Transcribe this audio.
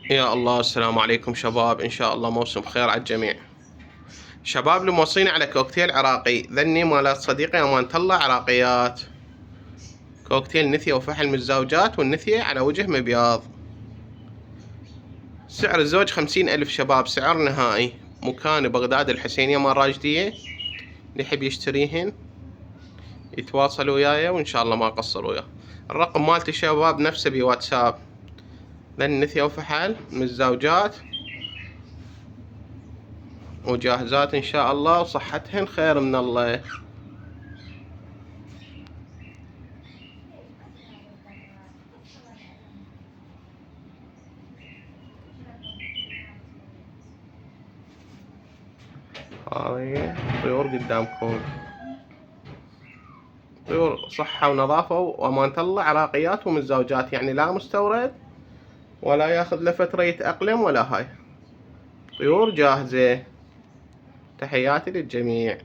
يا الله، السلام عليكم شباب، إن شاء الله موسم خير على الجميع. شباب اللي موصيني على كوكتيل عراقي، ذني مالت صديقي أمانة الله عراقيات. كوكتيل نثية وفحل من الزوجات، والنثية على وجه مبياض. سعر الزوج 50,000 شباب، سعر نهائي. مكان بغداد الحسينية مال راجدية. اللي يحب يشتريهن يتواصل وياي وإن شاء الله ما أقصر وياه. الرقم مالتي شباب نفسه بواتساب. ذن نثية وفحل من الزوجات وجاهزات إن شاء الله، وصحتهن خير من الله. هاي طيور قدامكم، طيور صحة ونظافة وأمانة الله، عراقيات ومتزوجات، يعني لا مستورد ولا ياخذ له فترة يتأقلم ولا هاي. طيور جاهزة. تحياتي للجميع.